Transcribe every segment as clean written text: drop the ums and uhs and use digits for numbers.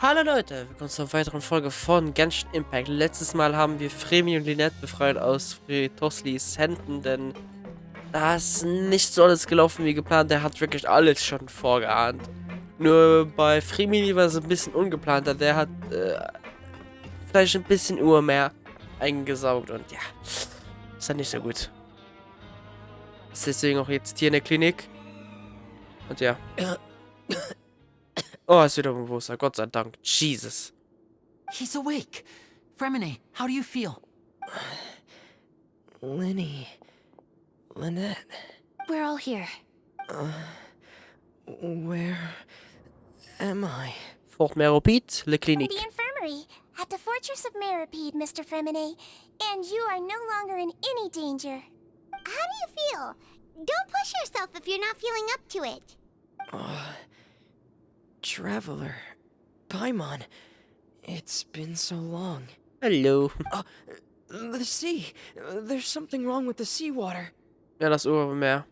Hallo Leute, willkommen zur weiteren Folge von Genshin Impact. Letztes Mal haben wir Fréminet und Lynette befreit aus Toslis Händen, denn da ist nicht so alles gelaufen wie geplant. Der hat wirklich alles schon vorgeahnt. Nur bei Fréminet war es ein bisschen ungeplanter. Der hat vielleicht ein bisschen Urmeer eingesaugt und ja, ist dann nicht so gut. Ist deswegen auch jetzt hier in der Klinik. Und ja. Oh, ist wieder bewusster, Gott sei Dank. Jesus. He's awake. Fréminet, how do you feel? Lynette. We're all here. Where am I? Fort Meropide, Le Clinique. The infirmary at the Fortress of Meropide, Mr. Fréminet. And you are no longer in any danger. How do you feel? Don't push yourself if you're not feeling up to it. Traveler. Paimon. It's been so long. Hello. The sea. There's something wrong with the seawater. Ja, das Urmeer.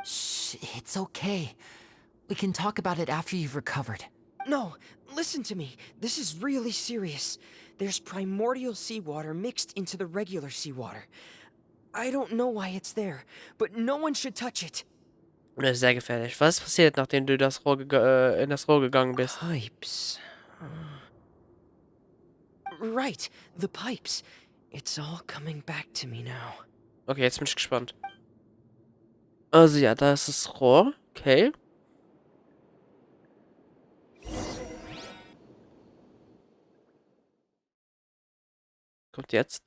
Shh, it's okay. We can talk about it after you've recovered. No, listen to me. This is really serious. There's primordial seawater mixed into the regular seawater. I don't know why it's there, but no one should touch it. Das ist sehr gefährlich. Was passiert, nachdem du in das Rohr gegangen bist? Pipes. Right, the pipes. It's all coming back to me now. Okay, jetzt bin ich gespannt. Also ja, da ist das Rohr. Okay. Kommt jetzt.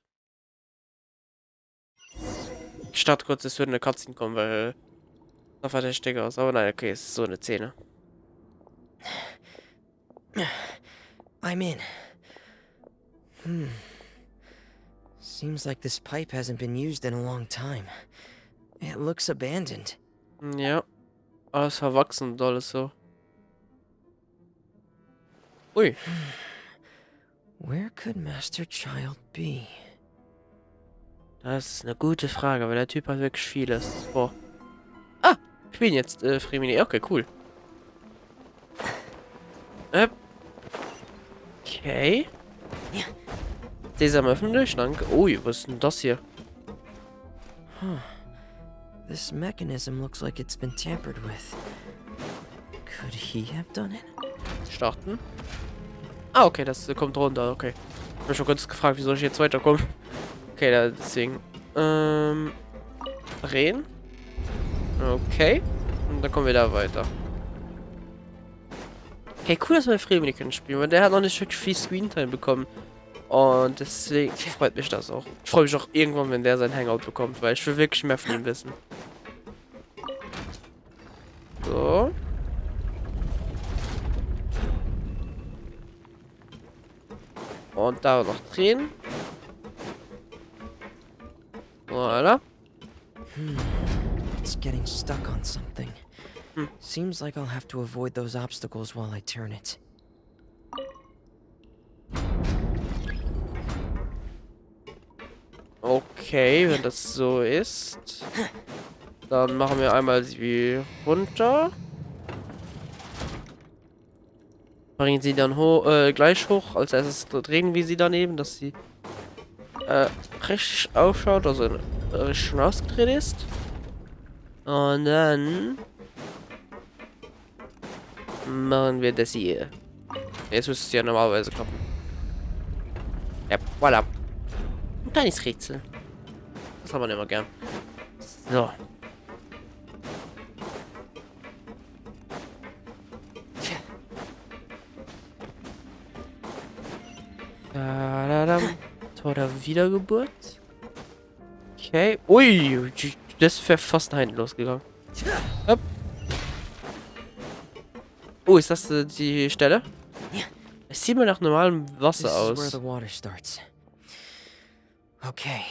Ich starte kurz, es würde eine Cutscene kommen, weil da verdächtig aus. Aber nein, okay, es ist so eine Szene. I'm in. Seems like this pipe hasn't been used in a long time. It looks abandoned. Ja. Alles verwachsen und alles so. Ui. Where could Master Child be? Das ist eine gute Frage, weil der Typ hat wirklich vieles. Boah. Ah! Ich bin jetzt Fréminet. Okay, cool. Okay. Sesam öffnen dich, danke. Ui, was ist denn das hier? Huh. This mechanism looks like it's been tampered with. Could he have done it? Starten. Ah, okay, das kommt runter, okay. Ich hab mich schon kurz gefragt, wie soll ich jetzt weiterkommen? Okay, deswegen. Drehen. Okay. Und dann kommen wir da weiter. Okay, cool, dass wir Fréminet können spielen, weil der hat noch nicht wirklich viel Screentime bekommen. Und deswegen freut mich das auch. Ich freue mich auch irgendwann, wenn der sein Hangout bekommt, weil ich will wirklich mehr von ihm wissen. So. Und da noch drehen. Voilà. It's getting stuck on something. Seems like I'll have to avoid those obstacles while I turn it. Okay, wenn das so ist, dann machen wir einmal sie runter. Bringen sie dann gleich hoch. Als erstes drehen wir sie daneben, dass sie richtig ausschaut, also richtig schon ausgedreht ist. Und dann machen wir das hier. Jetzt müsste es ja normalerweise klappen. Ja, voilà. Ein kleines Rätsel. Das hat man immer gern. So. Tor der Wiedergeburt. Okay. Ui, das wäre fast nach hinten losgegangen. Hopp. Oh, ist das die Stelle? Es sieht mir nach normalem Wasser This is where aus. the water starts. Okay.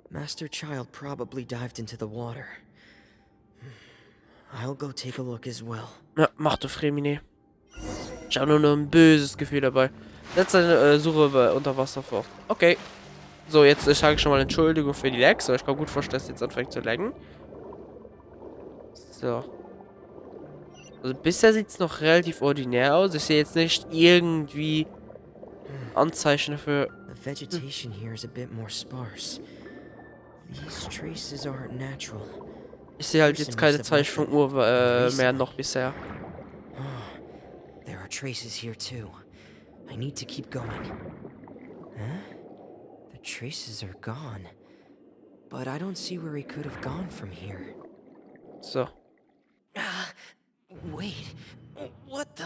Master Child probably dived into the water. I'll go take a look as well. Ja, mach du Fréminet. Ich habe nur noch ein böses Gefühl dabei. Setz deine Suche unter Wasser fort. Okay. So, jetzt sage ich schon mal Entschuldigung für die Lags. Ich kann gut vorstellen, dass es jetzt anfängt zu laggen. So. Also bisher sieht es noch relativ ordinär aus. Ich sehe jetzt nicht irgendwie Anzeichen dafür. The vegetation here is a bit more sparse. These traces aren't natural. Ich sehe halt jetzt keine Zeichen von mehr noch bisher. There are traces here too. I need to keep going. Huh? The traces are gone. But I don't see where he could have gone from here. So. Wait. What the?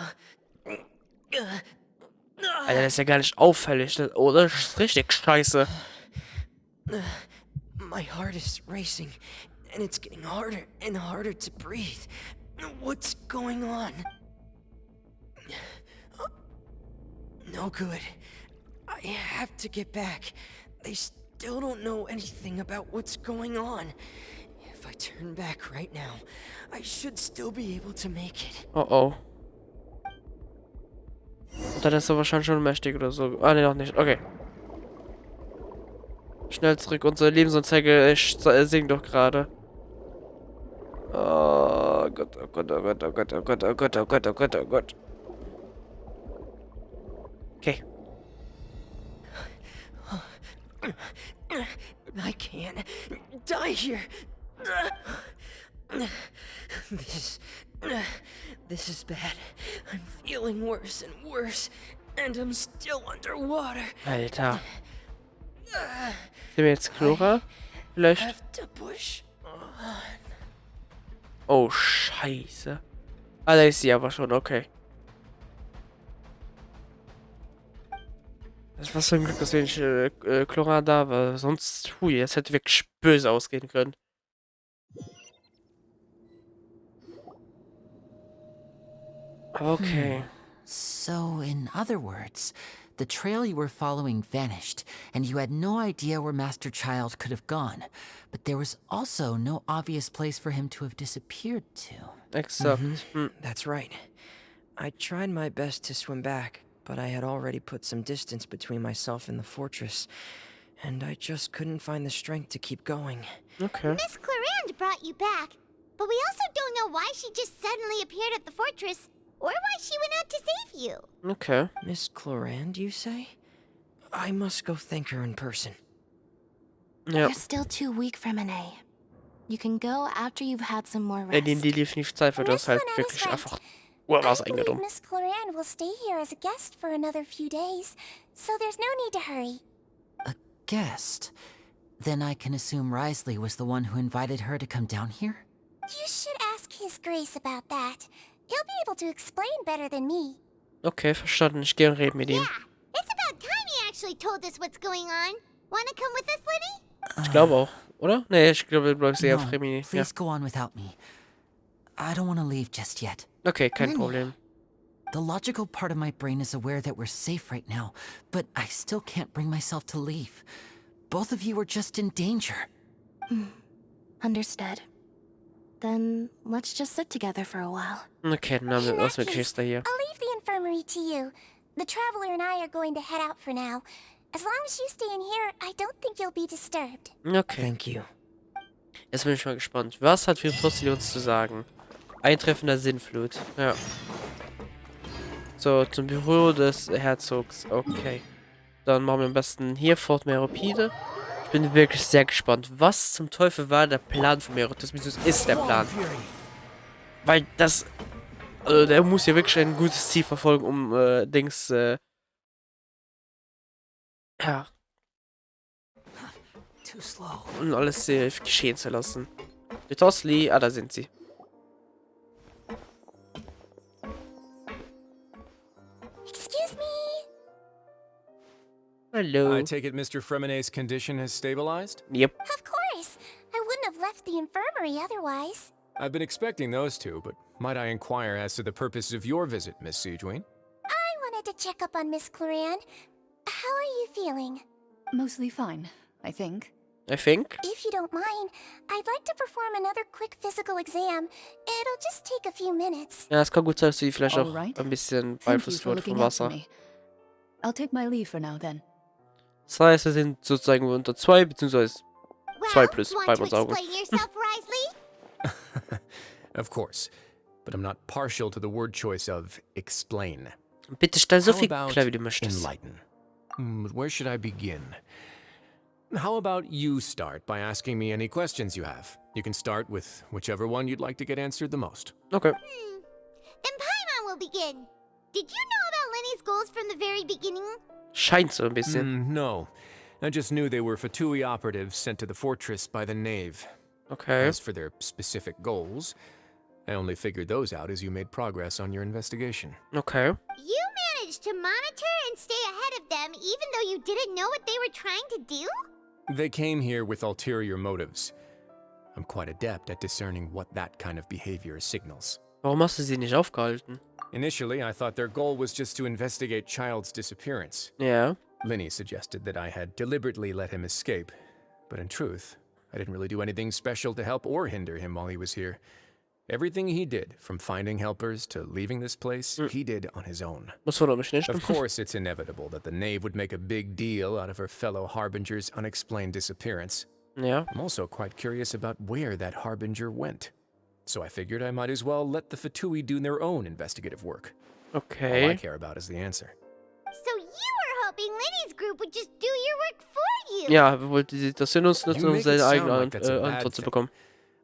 Alter, das ist ja gar nicht auffällig, ne? Oder? Das ist richtig scheiße. My heart is racing, and it's getting harder and harder to breathe. What's going on? No good. I have to get back. They still don't know anything about what's going on. If I turn back right now, I should still be able to make it. Oh oh. Und dann ist er wahrscheinlich schon mächtig oder so. Ah, ne, noch nicht. Okay. Schnell zurück. Unsere Lebensanzeige singt doch gerade. Oh Gott, oh Gott, oh Gott, oh Gott, oh Gott, oh Gott, oh Gott, oh Gott, oh Gott. Okay. I can't die here. This is bad. I'm feeling worse and worse, and I'm still underwater. Alter. Sind wir jetzt Chlora? Vielleicht. Have to push on. Oh, scheiße. Ah, da ist sie aber schon, okay. Das war so ein Glück, dass wir nicht Chlora da war. Sonst, hui, das hätte wirklich böse ausgehen können. Okay. So, in other words, the trail you were following vanished, and you had no idea where Master Child could have gone. But there was also no obvious place for him to have disappeared to. Exakt. That's right. I tried my best to swim back, but I had already put some distance between myself and the fortress, and I just couldn't find the strength to keep going. Okay. Miss Clarande brought you back, but we also don't know why she just suddenly appeared at the fortress, or why she went out to save you. Okay. Miss Clarande, you say? I must go thank her in person. Ja. You're still too weak, Fréminet. You can go after you've had some more In rest. die definitiv Zeit wird das halt Miss wirklich Lynette is einfach I was believe eingenommen. Miss Clarande will stay here as a guest for another few days, so there's no need to hurry. A guest? Then I can assume Risley was the one who invited her to come down here? You should ask His Grace about that. He'll be able to explain better than me. Okay, verstanden. Ich gehe und rede mit ihm. Yeah, it's about time he actually told us what's going on. Wanna come with us, Liddy? Ich glaube auch, oder? Nee, ich glaube, du bleibst eher auf Fréminet. Ja. Please go on without me. I don't want to leave just yet. Okay, kein Problem. The logical part of my brain is aware that we're safe right now, but I still can't bring myself to leave. Both of you are just in danger. Understood. Then let's just sit together for a while. Okay, dann haben wir was mit Kiste hier. I'll leave the infirmary to you. The Traveler and I are going to head out for now. As long as you stay in here, I don't think you'll be disturbed. Okay, Thank you. jetzt bin ich mal gespannt. Was hat Tosli uns zu sagen? Eintreffen der Sinnflut. Ja. So, zum Büro des Herzogs. Okay. Dann machen wir am besten hier Fort Meropide. Ich bin wirklich sehr gespannt. Was zum Teufel war der Plan von Meropide? Das ist der Plan. Weil das... Also der muss ja wirklich ein gutes Ziel verfolgen, um ja, Too slow. um alles geschehen zu lassen. Die Tosli, da sind sie. Excuse me? Hallo. I take it Mr. Fréminet's condition has stabilized? Yep. Of course. I wouldn't have left the infirmary otherwise. I've been expecting those two, but might I inquire as to the purpose of your visit, Miss Siegewien? I wanted to check up on Miss Clarande. How are you feeling? Mostly fine, I think. I think. If you don't mind, I'd like to perform another quick physical exam. It'll just take a few minutes. Ja, es kann gut sein, dass sie vielleicht auch Alright. ein bisschen Thank you beeinflusst for wird vom looking out for Wasser. me. I'll take my leave for now then. Das heißt, wir sind sozusagen unter 2 bzw. Well, 2 plus want beim to Saugen. explain yourself, Risley? Of course. but I'm not partial to the word choice of explain. Bitte stell so How viel about klar, wie du möchtest. enlighten? Where should I begin? How about you start by asking me any questions you have? You can start with whichever one you'd like to get answered the most. Okay. Then Paimon will begin. Did you know about Lenny's goals from the very beginning? Scheint so ein bisschen. No. I just knew they were FTUI operatives sent to the fortress by the Knave. Okay. As for their specific goals, I only figured those out as you made progress on your investigation. Okay. You managed to monitor and stay ahead of them even though you didn't know what they were trying to do? They came here with ulterior motives. I'm quite adept at discerning what that kind of behavior signals. Warum hast du sie nicht aufgehalten? Initially, I thought their goal was just to investigate Child's disappearance. Ja. Linny suggested that I had deliberately let him escape, but in truth, I didn't really do anything special to help or hinder him while he was here. Everything he did, from finding helpers to leaving this place, he did on his own. Das wundert mich nicht. Of course, it's inevitable that the Knave would make a big deal out of her fellow Harbinger's unexplained disappearance. Ja. I'm also quite curious about where that Harbinger went. So I figured I might as well let the FTUI do their own investigative work. All I Okay. care about is the answer. So you were hoping Lenny's group would just do your work for you? Ja, wir wollten das hier nutzen, You um make it seine sound eigene like that's a bad Antwort zu thing. bekommen.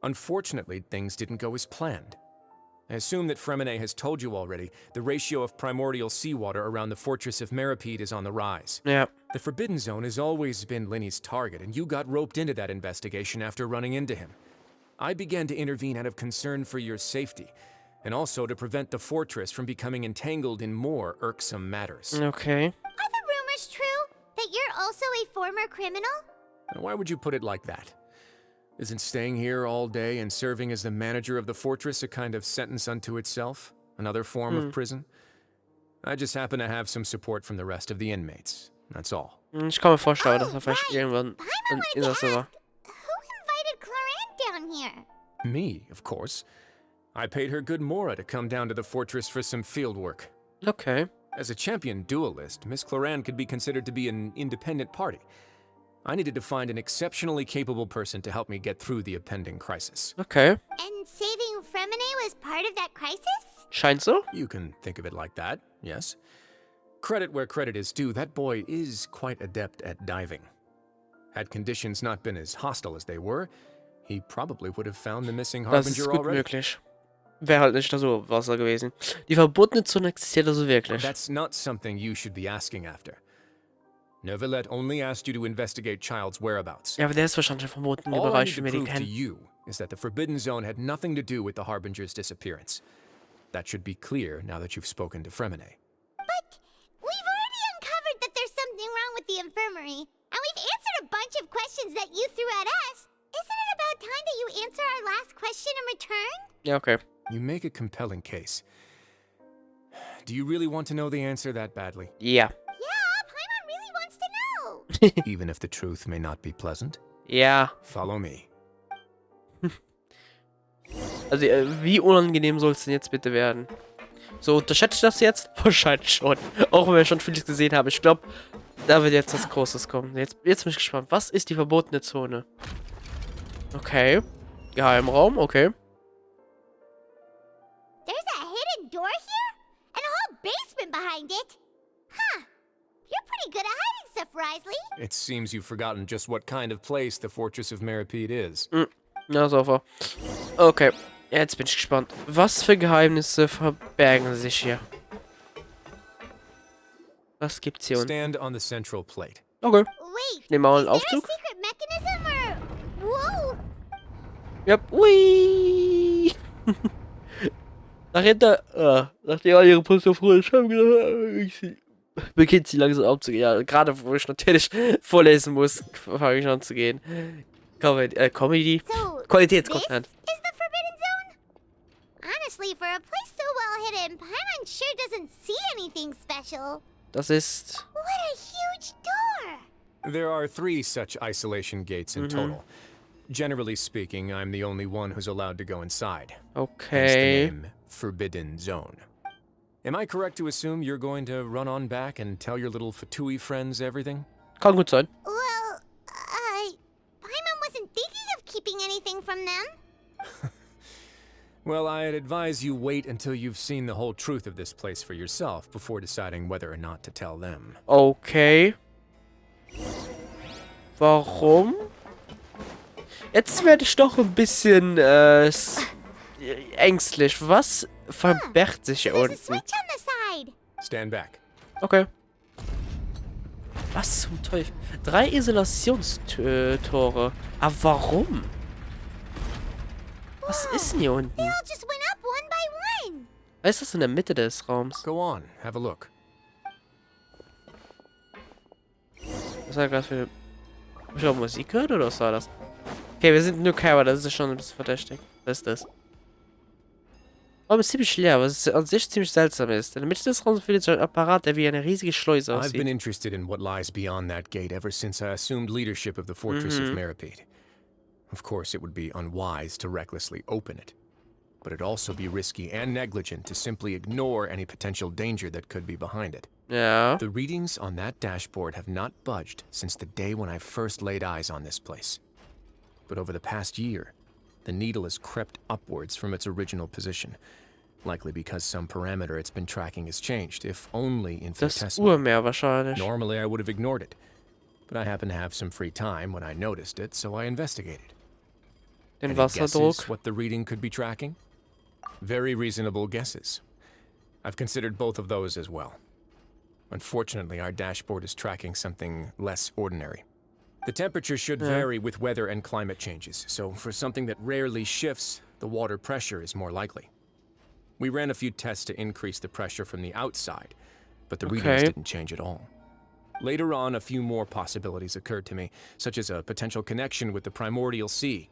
Unfortunately, things didn't go as planned. I assume that Fréminet has told you already, the ratio of primordial seawater around the fortress of Meripede is on the rise. Ja. The Forbidden Zone has always been Linny's target, and you got roped into that investigation after running into him. I began to intervene out of concern for your safety, and also to prevent the fortress from becoming entangled in more irksome matters. Okay. Are the rumors true? That you're also a former criminal? Now, why would you put it like that? Isn't staying here all day and serving as the manager of the fortress a kind of sentence unto itself? Another form of prison? I just happen to have some support from the rest of the inmates. That's all. Ich kann mir vorstellen, dass er vielleicht right. irgendwann Paimon ein wanted to Insasse war. ask, who invited Clarant down here? Me, of course. I paid her good Mora to come down to the fortress for some field work. Okay. As a champion duelist, Miss Cloran could be considered to be an independent party. I needed to find an exceptionally capable person to help me get through the impending crisis. Okay. And saving Fréminet was part of that crisis? Scheint so. You can think of it like that, yes. Credit where credit is due, that boy is quite adept at diving. Had conditions not been as hostile as they were, he probably would have found the missing Das ist Harbinger gut already. möglich. Wäre halt nicht so Wasser gewesen. Die verbotene Zone existiert also wirklich. That's not something you should be asking after. Neverlet only asked you to investigate Child's whereabouts. Ja, aber der ist wahrscheinlich im verbotenen All I Bereich, need wie to wir den prove to kennen. you is that the Forbidden Zone had nothing to do with the Harbinger's disappearance. That should be clear now that you've spoken to Fréminet. But we've already uncovered that there's something wrong with the infirmary, and we've answered a bunch of questions that you threw at us. Isn't it about time that you answer our last question in return? Ja, okay. You make a compelling case. Do you really want to know the answer that badly? Ja. Yeah, Paimon really wants to know. Even if the truth may not be pleasant? Ja. Follow me. Also, wie unangenehm soll es denn jetzt bitte werden? So, unterschätze ich das jetzt? Wahrscheinlich schon. Auch wenn wir schon vieles gesehen haben. Ich glaube, da wird jetzt was Großes kommen. Jetzt bin ich gespannt. Was ist die verbotene Zone? Okay. Geheimraum, okay. There's a hidden door here? And a whole basement behind it? Huh. You're pretty good at hiding stuff, Risley. It seems you've forgotten just what kind of place the Fortress of Meripede is. Na, super. Okay. Jetzt bin ich gespannt. Was für Geheimnisse verbergen sich hier? Was gibt's hier unten? Stand on the central plate. Okay. Wait, Nehmen wir mal is einen there a Aufzug. secret mechanism or... Whoa! Ja. Ui. Nachdem all ihre Poster früher haben gedacht, beginnt sie langsam aufzugehen. Ja, gerade wo ich natürlich vorlesen muss, fange ich an zu gehen. Comedy. So, Qualitätscontent. This is the Forbidden Zone? Honestly, for a place so well hidden, Paimon sure doesn't see anything special. Das ist... What a huge door! There are 3 such isolation gates in total. Generally speaking, I'm the only one who's allowed to go inside. Hence the Okay. name Forbidden Zone. Am I correct to assume you're going to run on back and tell your little FTUI friends everything? Kann gut sein. Well, Paimon wasn't thinking of keeping anything from them. Well, I'd advise you wait until you've seen the whole truth of this place for yourself before deciding whether or not to tell them. Okay. Warum? Jetzt werde ich doch ein bisschen ängstlich. Was verbergt sich hier There's a unten? switch on the side. Stand back. Okay. Was zum Teufel? 3 Isolationstore. Aber warum? Was ist denn hier unten? They all just went up one by one. Was ist das in der Mitte des Raums? Go on, have a look. Was war gerade für... Hab ich auch Musik gehört oder was war das? Okay, wir sind nur Cover, das ist schon ein bisschen verdächtig. Was ist das? Oh, ist ziemlich leer, was an sich ziemlich seltsam ist. In der Mitte des Raums befindet sich ein Apparat, der wie eine riesige Schleuse I've been aussieht. interested in what lies beyond that gate ever since I assumed leadership of the fortress of Meripede. Of course, it would be unwise to recklessly open it, but it'd also be risky and negligent to simply ignore any potential danger that could be behind it. Ja. The readings on that dashboard have not budged since the day when I first laid eyes on this place. But over the past year, the needle has crept upwards from its original position, likely because some parameter it's been tracking has changed, if only Das infinitesimally. Urmeer wahrscheinlich. Normally I would have ignored it, but I happened to have some free time when I noticed it, so I investigated. Den Any guesses Wasserdruck. what the reading could be tracking? Very reasonable guesses. I've considered both of those as well. Unfortunately, our dashboard is tracking something less ordinary. The temperature should vary with weather and climate changes, so for something that rarely shifts, the water pressure is more likely. We ran a few tests to increase the pressure from the outside, but the readings didn't change at all. Later on, a few more possibilities occurred to me, such as a potential connection with the primordial sea.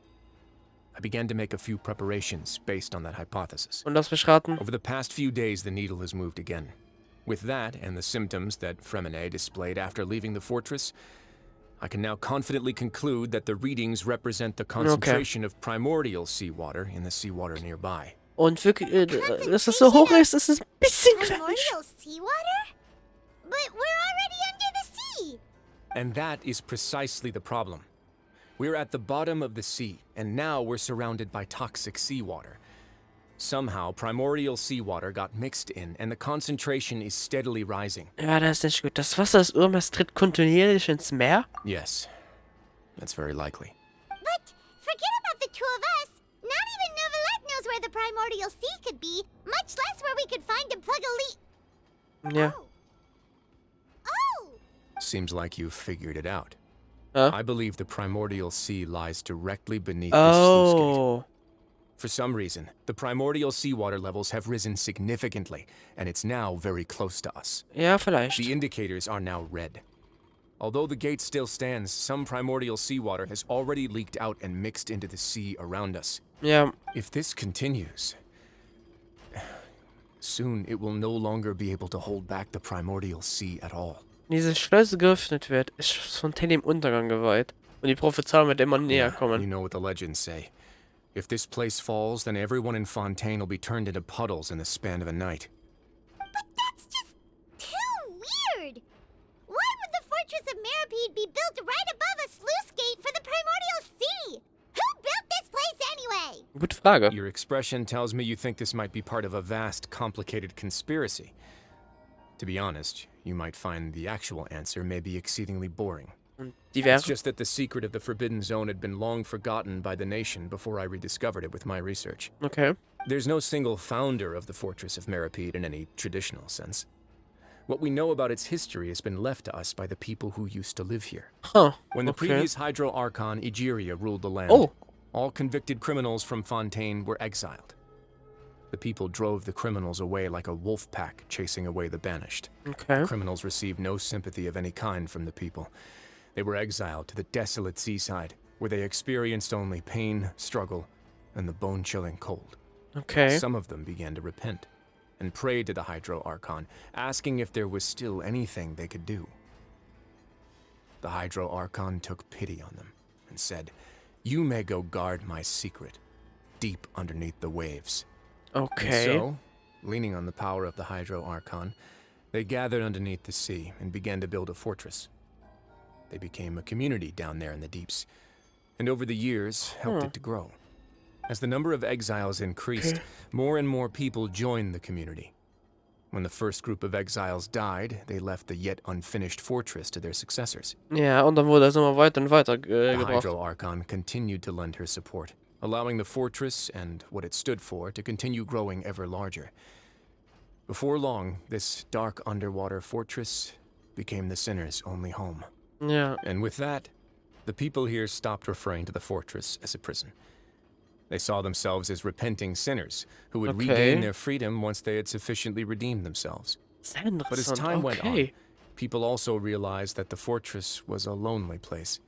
I began to make a few preparations based on that hypothesis. Und lass mich raten. Over the past few days, the needle has moved again. With that, and the symptoms that Fréminet displayed after leaving the fortress, I can now confidently conclude that the readings represent the concentration of primordial seawater in the seawater nearby. Und wirklich, dass das so hoch ist, ist es ein bisschen kritisch. Primordial seawater? But we're already under the sea. And that is precisely the problem. We're at the bottom of the sea, and now we're surrounded by toxic seawater. Somehow, primordial seawater got mixed in, and the concentration is steadily rising. Ja, das ist nicht gut. Das Wasser des Urmeers tritt kontinuierlich ins Meer? Yes, that's very likely. But forget about the two of us. Not even Novelette knows where the primordial sea could be, much less where we could find and plug a leak. Ja. Oh! Seems like you've figured it out. Huh? I believe the primordial sea lies directly beneath the sluice gate. Oh. For some reason, the primordial seawater levels have risen significantly, and it's now very close to us. Ja, vielleicht. The indicators are now red. Although the gate still stands, some primordial seawater has already leaked out and mixed into the sea around us. Ja. If this continues, soon it will no longer be able to hold back the primordial sea at all. Diese Schleuse geöffnet wird, ist Fontaine dem Untergang geweiht. Und die Prophezeiung wird immer näher You kommen. know what the legends say. If this place falls, then everyone in Fontaine will be turned into puddles in the span of a night. But that's just too weird. Why would the Fortress of Meripede be built right above a sluice gate for the primordial sea? Who built this place anyway? Gute Frage. Your expression tells me you think this might be part of a vast, complicated conspiracy. To be honest, you might find the actual answer may be exceedingly boring. Und die wäre? It's just that the secret of the Forbidden Zone had been long forgotten by the nation before I rediscovered it with my research. Okay. There's no single founder of the Fortress of Meripede in any traditional sense. What we know about its history has been left to us by the people who used to live here. Huh. When the Okay. previous Hydro Archon, Egeria, ruled the land, Oh. all convicted criminals from Fontaine were exiled. The people drove the criminals away like a wolf pack chasing away the banished. Okay. Criminals received no sympathy of any kind from the people. They were exiled to the desolate seaside, where they experienced only pain, struggle, and the bone-chilling cold. Okay. Some of them began to repent and prayed to the Hydro Archon, asking if there was still anything they could do. The Hydro Archon took pity on them and said, "You may go guard my secret, deep underneath the waves." Okay. And so, leaning on the power of the Hydro Archon, they gathered underneath the sea and began to build a fortress. They became a community down there in the deeps, and over the years helped it to grow. As the number of exiles increased, more and more people joined the community. When the first group of exiles died, they left the yet unfinished fortress to their successors. Ja, und dann wurde es immer weiter und weiter The gebracht. Hydro Archon continued to lend her support, allowing the fortress and what it stood for to continue growing ever larger. Before long, this dark underwater fortress became the sinner's only home. Ja. And with that, the people here stopped referring to the fortress as a prison. They saw themselves as repenting sinners who would regain their freedom once they had sufficiently redeemed themselves. Sehr But as interessant. time went on, Okay. people also realized that the fortress was a lonely place.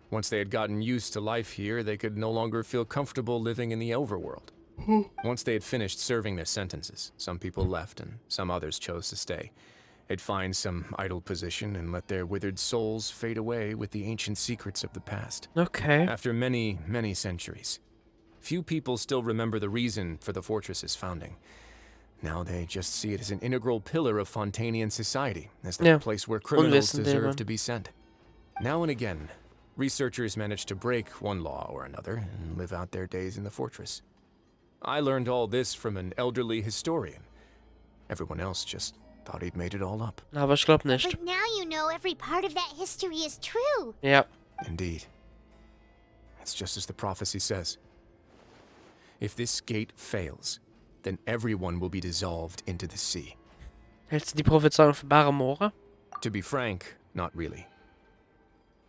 Once they had gotten used to life here, they could no longer feel comfortable living in the overworld. Once they had finished serving their sentences, some people left and some others chose to stay. They'd find some idle position and let their withered souls fade away with the ancient secrets of the past. Okay. After many, many centuries, few people still remember the reason for the fortress's founding. Now they just see it as an integral pillar of Fontainian society, as the place where criminals deserve to be sent. Now and again, researchers manage to break one law or another and live out their days in the fortress. I learned all this from an elderly historian. Everyone else just thought he'd made it all up. Aber ich glaube nicht. But now you know every part of that history is true. Ja. Indeed. It's just as the prophecy says. If this gate fails, then everyone will be dissolved into the sea. Hältst du die Prophezeiung für bare Moore? To be frank, not really.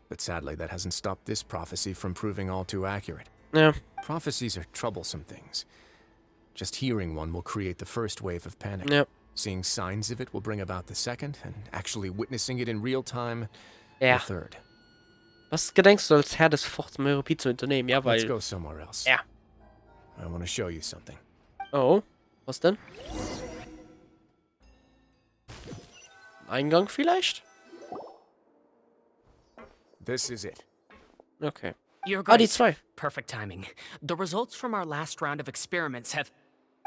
But sadly, that hasn't stopped this prophecy from proving all too accurate. Ja. Prophecies are troublesome things. Just hearing one will create the first wave of panic. Ja. Seeing signs of it will bring about the second, and actually witnessing it in real time, Ja. the third. Was gedenkst du als Herr des Forts Meropi zu unternehmen? Ja, Let's weil... go somewhere else. Ja. I want to show you something. Oh, was denn? Eingang vielleicht? This is it. Okay. Your Ah, die Grace. zwei. Perfect timing. The results from our last round of experiments have...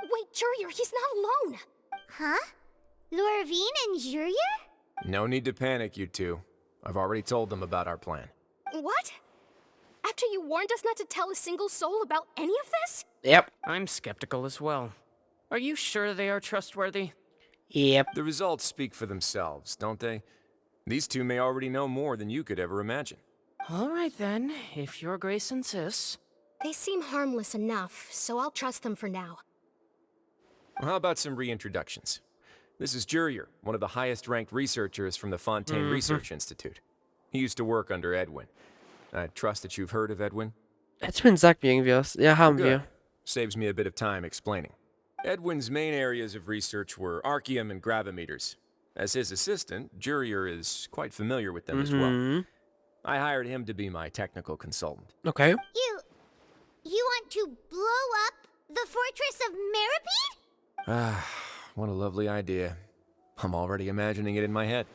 Wait, Jurier, he's not alone. Huh? Lorvine and Jurier? No need to panic, you two. I've already told them about our plan. What? After you warned us not to tell a single soul about any of this? Yep. I'm skeptical as well. Are you sure they are trustworthy? Yep. The results speak for themselves, don't they? These two may already know more than you could ever imagine. All right then, if your Grace insists. They seem harmless enough, so I'll trust them for now. Well, how about some reintroductions? This is Jurier, one of the highest-ranked researchers from the Fontaine Research Institute. He used to work under Edwin. I trust that you've heard of Edwin? Edwin sagt mir irgendwie was. Ja, haben Good. wir. Saves me a bit of time explaining. Edwin's main areas of research were archium and gravimeters. As his assistant, Jurier is quite familiar with them as well. I hired him to be my technical consultant. Okay. You want to blow up the fortress of Meropide? Ah, what a lovely idea. I'm already imagining it in my head.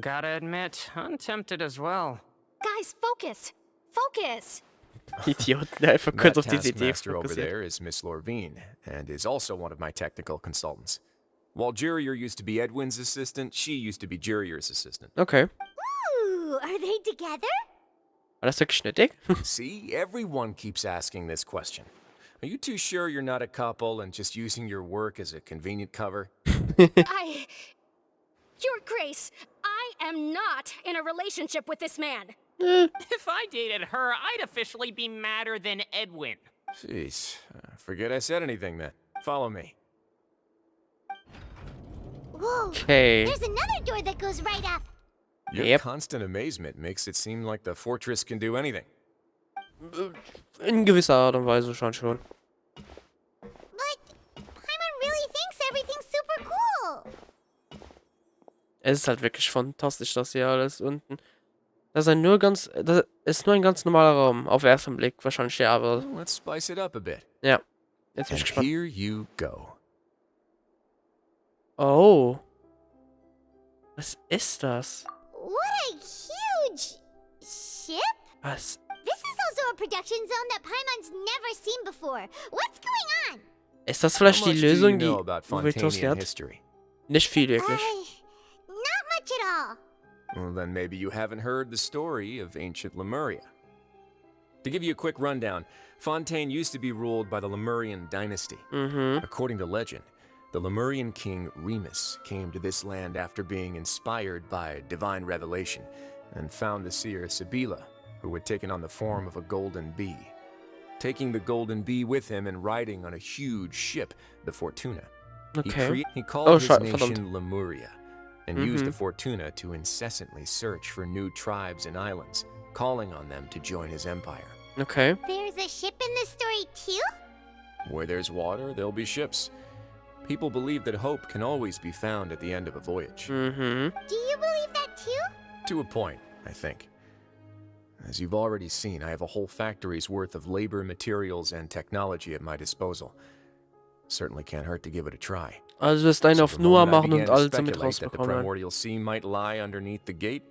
Gotta admit, I'm tempted as well. Guys, focus! Focus! Idiot, der einfach That kurz auf diese Idee taskmaster over fokussiert. there is Miss Lorvine, and is also one of my technical consultants. While Jurier used to be Edwin's assistant, she used to be Jurier's assistant. Okay. Ooh, are they together? War das wirklich nötig? See, everyone keeps asking this question. Are you too sure you're not a couple and just using your work as a convenient cover? Your Grace, I am not in a relationship with this man. If I dated her, I'd officially be madder than Edwin. Jeez, forget I said anything then. Follow me. Whoa. Okay. There's another door that goes right up. Your Yep. constant amazement makes it seem like the fortress can do anything. In gewisser Art und Weise schon. But Paimon really thinks everything's super cool. Es ist halt wirklich fantastisch, das hier alles unten. Das ist nur ein ganz normaler Raum. Auf den ersten Blick wahrscheinlich, ja, aber... Well, let's spice it up a bit. Ja. Jetzt bin ich And gespannt. here you go. Oh. Was ist das? What a huge ship? Was? This is also a production zone that Paimon's never seen before. What's going on? Ist das vielleicht How die much do you Lösung, die know about Uwe Fontainian hat? history? Nicht viel, wirklich. Not much at all. Well, then maybe you haven't heard the story of ancient Lemuria. To give you a quick rundown, Fontaine used to be ruled by the Lemurian dynasty. According to legend, the Lemurian king Remus came to this land after being inspired by divine revelation and found the seer Sibila, who had taken on the form of a golden bee. Taking the golden bee with him and riding on a huge ship, the Fortuna. Okay. He called his verdammt. nation Lemuria and used the Fortuna to incessantly search for new tribes and islands, calling on them to join his empire. Okay. There's a ship in this story too? Where there's water, there'll be ships. People believe that hope can always be found at the end of a voyage. Do you believe that too? To a point, I think. As you've already seen, I have a whole factory's worth of labor, materials, and technology at my disposal. Certainly can't hurt to give it a try. Also wirst einen So auf the Noah moment I machen und began to alles damit speculate that the rausbekommen. primordial sea might lie underneath the gate,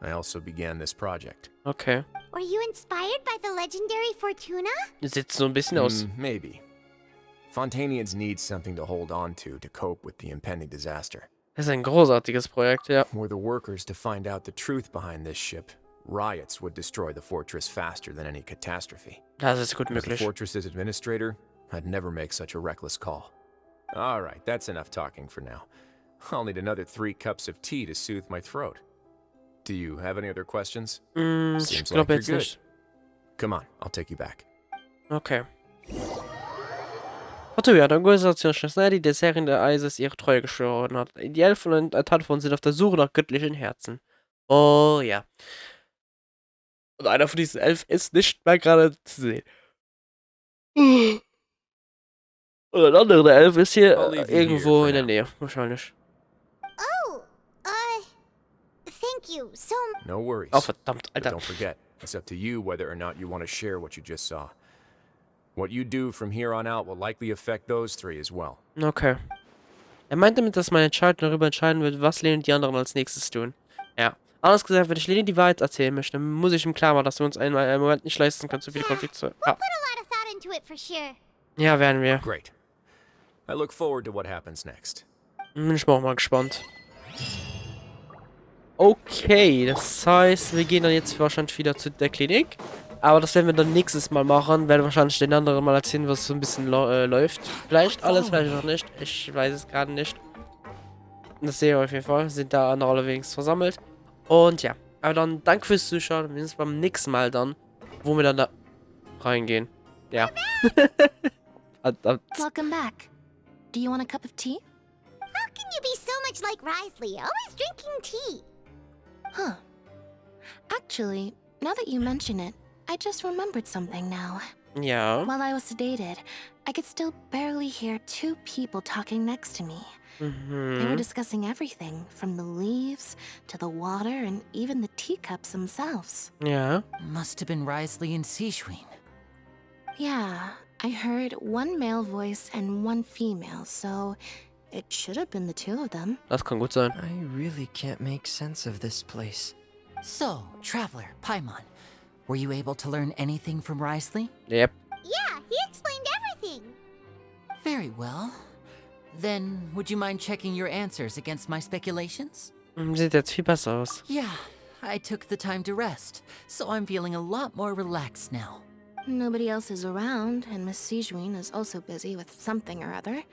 I also began this project. Okay. Were you inspired by the legendary Fortuna? Sieht so ein bisschen aus. Maybe. Fontainians need something to hold on to cope with the impending disaster. Das ist ein großartiges Projekt, ja. Were the workers to find out the truth behind this ship, riots would destroy the fortress faster than any catastrophe. Das ist gut As the möglich. fortress's administrator, I'd never make such a reckless call. All right, that's enough talking for now. I'll need another 3 cups of tea to soothe my throat. Do you have any other questions? Ich Seems glaube like jetzt you're nicht. Come on, I'll take you back. Okay. Fortuna, die Organisation Schleuse, die Serien der Eises ihre Treue geschworen hat. Die Elfen und ein Teil von sind auf der Suche nach göttlichen Herzen. Oh ja. Und einer von diesen Elfen ist nicht mehr gerade zu sehen. Und ein anderer Elf ist hier irgendwo in der Nähe, wahrscheinlich. Oh, thank you so No worries. Oh verdammt, But Alter. don't forget, it's up to you whether or not you want to share what you just saw. What you do from here on out will likely affect those 3 as well. Okay. Er meint damit, dass meine Entscheidung darüber entscheiden wird, was Lene und die anderen als nächstes tun. Ja. Anders gesagt, wenn ich Lene die Wahrheit erzählen möchte, dann muss ich ihm klar machen, dass wir uns einen Moment nicht leisten können, so viele Konflikte zu... We'll put a lot of thought into it for sure. Ja, werden wir. Great. I look forward to what happens next. Bin ich auch mal gespannt. Okay, das heißt, wir gehen dann jetzt wahrscheinlich wieder zu der Klinik. Aber das werden wir dann nächstes Mal machen. Werden wahrscheinlich den anderen mal erzählen, was so ein bisschen läuft. Vielleicht alles, vielleicht noch nicht. Ich weiß es gerade nicht. Das sehen wir auf jeden Fall. Sind da allerdings versammelt. Und ja, aber dann danke fürs Zuschauen. Wir sehen uns beim nächsten Mal dann, wo wir dann da reingehen. Ja. Welcome back. Do you want a cup of tea? How can you be so much like Risley, always drinking tea? Huh. Actually, now that you mention it, I just remembered something now. Ja. While I was sedated, I could still barely hear 2 people talking next to me. They were discussing everything, from the leaves to the water and even the teacups themselves. Ja. Must have been Risley and Seashween. Yeah, I heard 1 male voice and 1 female, so it should have been the 2 of them. Das kann gut sein. I really can't make sense of this place. So, Traveler, Paimon, were you able to learn anything from Risley? Yep. Yeah, he explained everything. Very well. Then, would you mind checking your answers against my speculations? Sieht jetzt viel besser aus. Yeah, I took the time to rest, so I'm feeling a lot more relaxed now. Nobody else is around, and Miss Sejuin is also busy with something or other.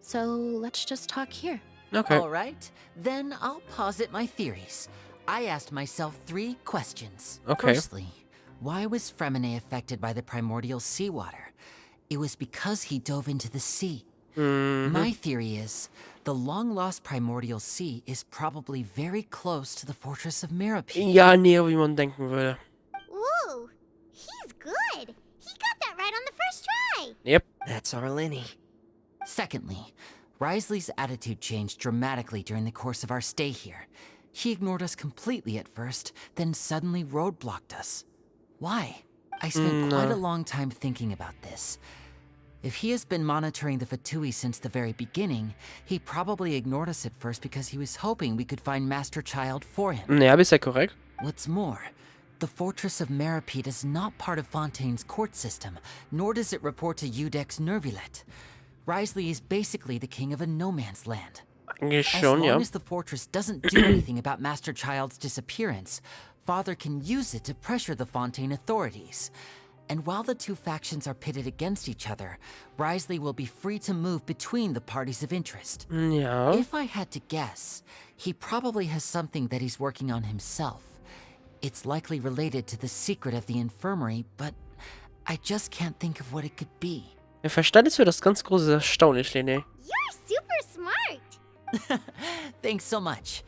So let's just talk here. Okay. All right, then I'll posit my theories. I asked myself 3 questions. Okay. Firstly, why was Fréminet affected by the primordial seawater? It was because he dove into the sea. My theory is, the long-lost primordial sea is probably very close to the fortress of Meropide. Ja, näher, wie man denken würde. Ooh, he's good. He got that right on the first try. Yep. That's our Lenny. Secondly, Risley's attitude changed dramatically during the course of our stay here. He ignored us completely at first, then suddenly roadblocked us. Why? I spent quite a long time thinking about this. If he has been monitoring the Fatui since the very beginning, he probably ignored us at first because he was hoping we could find Master Child for him. Ja, bist ja korrekt. What's more, the fortress of Meropide is not part of Fontaine's court system, nor does it report to Udex Nervilet. Risley is basically the king of a no-man's land. Eigentlich As schon, long ja. as the fortress doesn't do anything about Master Child's disappearance, Father can use it to pressure the Fontaine authorities. And while the two factions are pitted against each other, Wriothesley will be free to move between the parties of interest. Ja. If I had to guess, he probably has something that he's working on himself. It's likely related to the secret of the infirmary, but I just can't think of what it could be. Der Verstand ist für das ganz große erstaunlich, Lene. You're super smart. Thanks so much.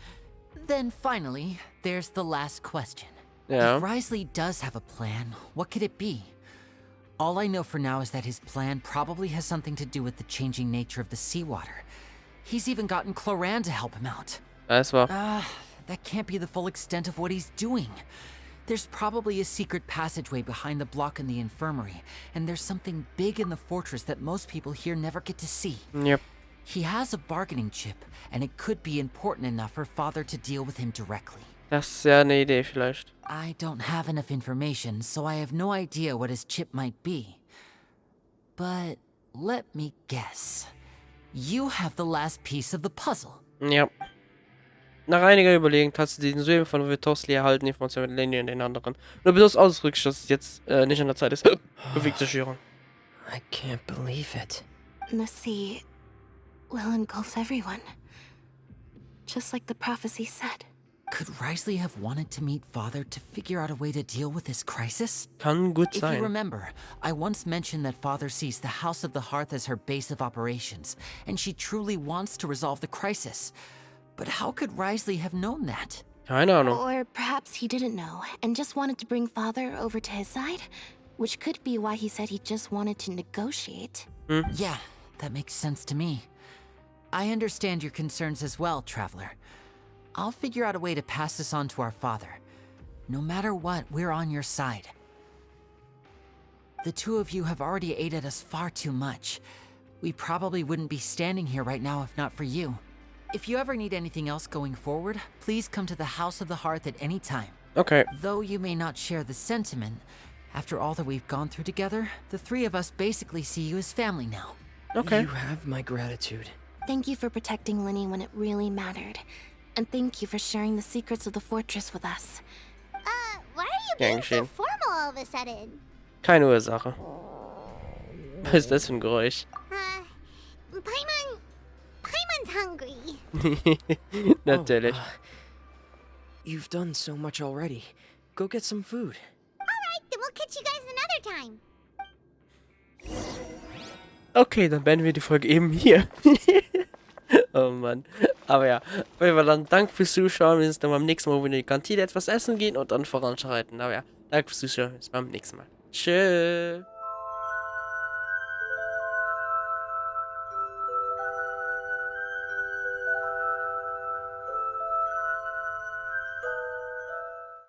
Then finally, there's the last question. Ja. If Wriothesley does have a plan, what could it be? All I know for now is that his plan probably has something to do with the changing nature of the seawater. He's even gotten Cloran to help him out. Das war. That can't be the full extent of what he's doing. There's probably a secret passageway behind the block in the infirmary, and there's something big in the fortress that most people here never get to see. Yep. He has a bargaining chip, and it could be important enough for Father to deal with him directly. Das ist ja eine Idee vielleicht. I don't have enough information, so I have no idea what his chip might be. But let me guess. You have the last piece of the puzzle. Ja. Nach einiger Überlegung hat sie den Söhnen von Witosley erhalten, Informationen mit Lenny und den anderen. Nur bloß ausdrücklich, dass es jetzt nicht an der Zeit ist, Bewegt zu schüren. I can't believe it. The sea will engulf everyone. Just like the prophecy said. Could Wriothesley have wanted to meet Father to figure out a way to deal with this crisis? Kann gut If you sein. remember, I once mentioned that Father sees the House of the Hearth as her base of operations, and she truly wants to resolve the crisis. But how could Wriothesley have known that? Keine Ahnung. Or perhaps he didn't know and just wanted to bring Father over to his side, which could be why he said he just wanted to negotiate. Yeah, that makes sense to me. I understand your concerns as well, Traveler. I'll figure out a way to pass this on to our father. No matter what, we're on your side. The two of you have already aided us far too much. We probably wouldn't be standing here right now if not for you. If you ever need anything else going forward, please come to the House of the Hearth at any time. Okay. Though you may not share the sentiment, after all that we've gone through together, the three of us basically see you as family now. Okay. You have my gratitude. Thank you for protecting Lenny when it really mattered. And thank you for sharing the secrets of the fortress with us. Why are you being so Genshin. formal all of a sudden? Keine Ursache. Was ist das für ein Geräusch? Paimon's hungry. Natürlich. You've done so much already. Go get some food. Alright, then we'll catch you guys another time. Okay, dann beenden wir die Folge eben hier. Oh Mann. Aber ja, auf jeden Fall dann danke fürs Zuschauen. Wir sehen uns dann beim nächsten Mal, wo wir in die Kantine etwas essen gehen und dann voranschreiten. Aber ja, danke fürs Zuschauen. Bis beim nächsten Mal. Tschüss.